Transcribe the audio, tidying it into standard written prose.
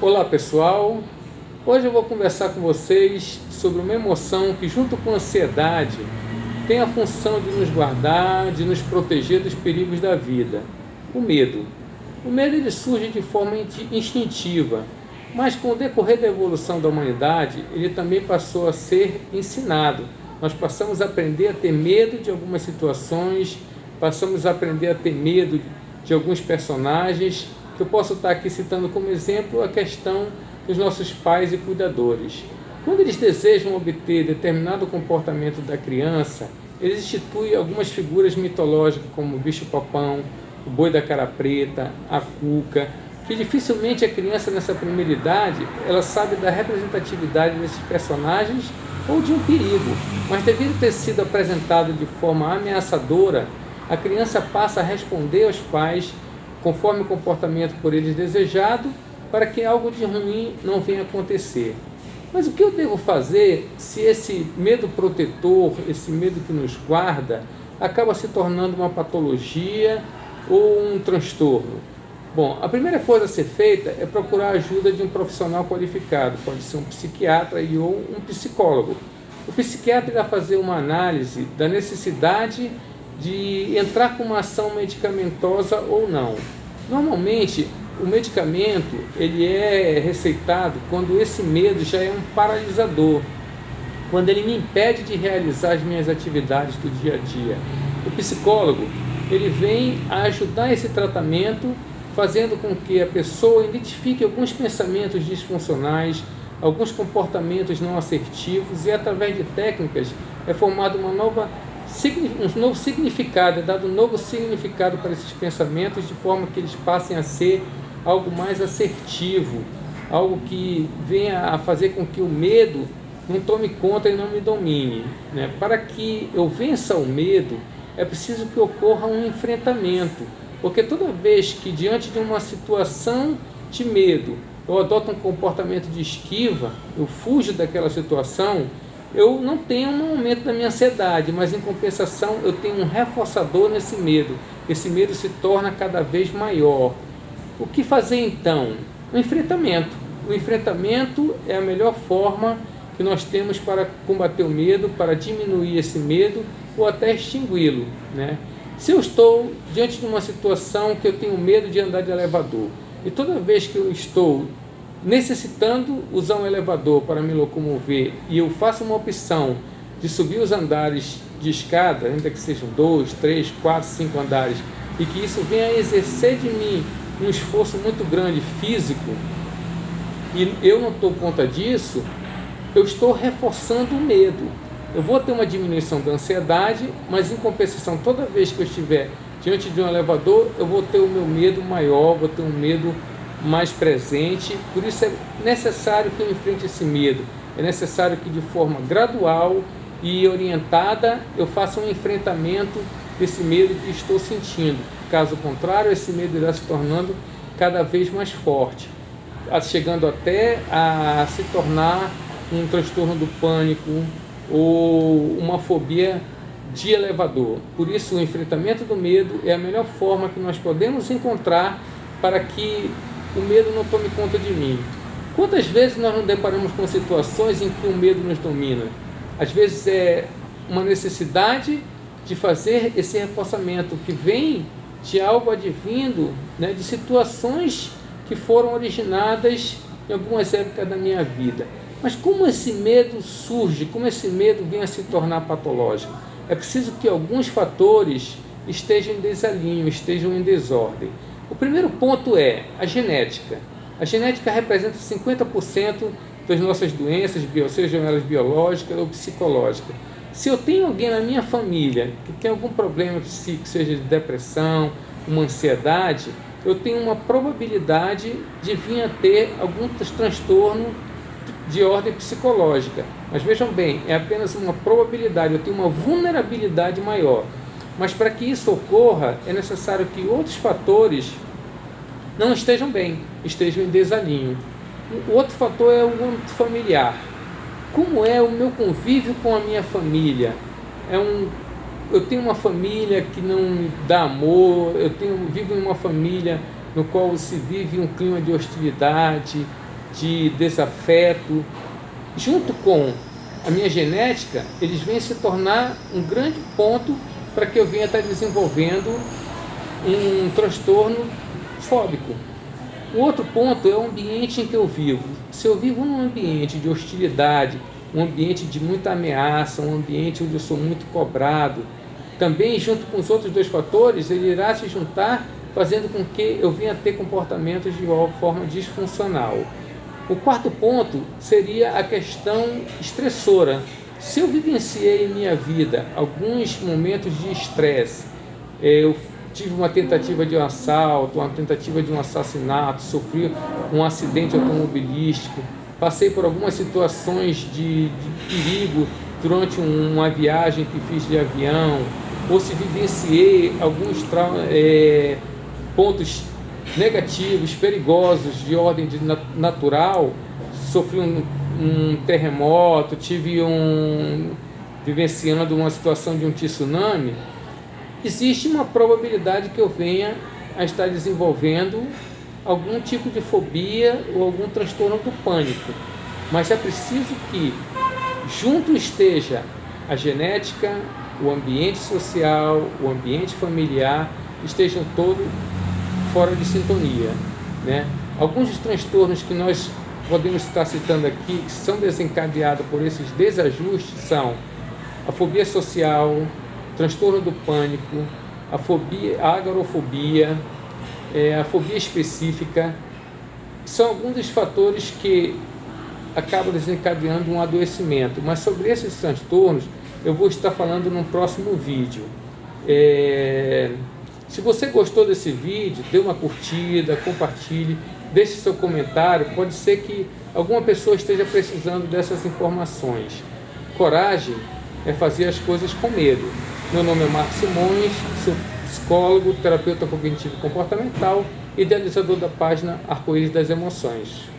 Olá pessoal, hoje eu vou conversar com vocês sobre uma emoção que, junto com a ansiedade, tem a função de nos guardar, de nos proteger dos perigos da vida: o medo. O medo ele surge de forma instintiva, mas com o decorrer da evolução da humanidade, ele também passou a ser ensinado. Nós passamos a aprender a ter medo de algumas situações, passamos a aprender a ter medo de alguns personagens, que eu posso estar aqui citando como exemplo a questão dos nossos pais e cuidadores. Quando eles desejam obter determinado comportamento da criança, eles instituem algumas figuras mitológicas como o bicho-papão, o boi da cara preta, a cuca, que dificilmente a criança nessa primeira idade ela sabe da representatividade desses personagens ou de um perigo, mas devido ter sido apresentado de forma ameaçadora, a criança passa a responder aos pais conforme o comportamento por eles desejado, para que algo de ruim não venha acontecer. Mas o que eu devo fazer se esse medo protetor, esse medo que nos guarda, acaba se tornando uma patologia ou um transtorno? Bom, a primeira coisa a ser feita é procurar a ajuda de um profissional qualificado, pode ser um psiquiatra ou um psicólogo. O psiquiatra irá fazer uma análise da necessidade de entrar com uma ação medicamentosa ou não. Normalmente, o medicamento ele é receitado quando esse medo já é um paralisador, quando ele me impede de realizar as minhas atividades do dia a dia. O psicólogo ele vem a ajudar esse tratamento, fazendo com que a pessoa identifique alguns pensamentos disfuncionais, alguns comportamentos não assertivos, e através de técnicas é formada um novo significado, é dado um novo significado para esses pensamentos, de forma que eles passem a ser algo mais assertivo, algo que venha a fazer com que o medo não tome conta e não me domine, né? Para que eu vença o medo, é preciso que ocorra um enfrentamento, porque toda vez que diante de uma situação de medo eu adoto um comportamento de esquiva, eu fujo daquela situação, eu não tenho um aumento da minha ansiedade, mas em compensação eu tenho um reforçador nesse medo. Esse medo se torna cada vez maior. O que fazer então? O enfrentamento. O enfrentamento é a melhor forma que nós temos para combater o medo, para diminuir esse medo ou até extingui-lo, né? Se eu estou diante de uma situação que eu tenho medo de andar de elevador, e toda vez que eu estou necessitando usar um elevador para me locomover e eu faço uma opção de subir os andares de escada, ainda que sejam 2, 3, 4, 5 andares, e que isso venha a exercer de mim um esforço muito grande físico, e eu não dou conta disso, eu estou reforçando o medo. Eu vou ter uma diminuição da ansiedade, mas em compensação, toda vez que eu estiver diante de um elevador, eu vou ter o meu medo maior, vou ter um medo mais presente. Por isso é necessário que eu enfrente esse medo, é necessário que de forma gradual e orientada eu faça um enfrentamento desse medo que estou sentindo. Caso contrário, esse medo irá se tornando cada vez mais forte, chegando até a se tornar um transtorno do pânico ou uma fobia de elevador. Por isso, o enfrentamento do medo é a melhor forma que nós podemos encontrar para que o medo não tome conta de mim. Quantas vezes nós nos deparamos com situações em que o medo nos domina? Às vezes é uma necessidade de fazer esse reforçamento que vem de algo advindo, né, de situações que foram originadas em algumas épocas da minha vida. Mas como esse medo surge, como esse medo vem a se tornar patológico? É preciso que alguns fatores estejam em desalinho, estejam em desordem. O primeiro ponto é a genética. A genética representa 50% das nossas doenças, sejam elas biológicas ou psicológicas. Se eu tenho alguém na minha família que tem algum problema psíquico, seja de depressão, uma ansiedade, eu tenho uma probabilidade de vir a ter algum transtorno de ordem psicológica. Mas vejam bem, é apenas uma probabilidade, eu tenho uma vulnerabilidade maior. Mas para que isso ocorra, é necessário que outros fatores não estejam bem, estejam em desalinho. O outro fator é o âmbito familiar. Como é o meu convívio com a minha família? Eu tenho uma família que não me dá amor, vivo em uma família no qual se vive um clima de hostilidade, de desafeto. Junto com a minha genética, eles vêm se tornar um grande ponto para que eu venha estar desenvolvendo um transtorno fóbico. O outro ponto é o ambiente em que eu vivo. Se eu vivo num ambiente de hostilidade, um ambiente de muita ameaça, um ambiente onde eu sou muito cobrado, também junto com os outros dois fatores, ele irá se juntar, fazendo com que eu venha ter comportamentos de forma disfuncional. O quarto ponto seria a questão estressora. Se eu vivenciei em minha vida alguns momentos de estresse, eu tive uma tentativa de um assalto, uma tentativa de um assassinato, sofri um acidente automobilístico, passei por algumas situações de perigo durante uma viagem que fiz de avião, ou se vivenciei alguns pontos negativos, perigosos de ordem natural, sofri um terremoto, vivenciando uma situação de um tsunami, existe uma probabilidade que eu venha a estar desenvolvendo algum tipo de fobia ou algum transtorno do pânico. Mas é preciso que junto esteja a genética, o ambiente social, o ambiente familiar, estejam todos fora de sintonia, né? Alguns dos transtornos que nós podemos estar citando aqui, que são desencadeados por esses desajustes, são a fobia social, transtorno do pânico, a agorafobia, a fobia específica. São alguns dos fatores que acabam desencadeando um adoecimento, mas sobre esses transtornos eu vou estar falando no próximo vídeo. Se você gostou desse vídeo, dê uma curtida, compartilhe, deixe seu comentário. Pode ser que alguma pessoa esteja precisando dessas informações. Coragem é fazer as coisas com medo. Meu nome é Marcos Simões, sou psicólogo, terapeuta cognitivo e comportamental, idealizador da página Arco-Íris das Emoções.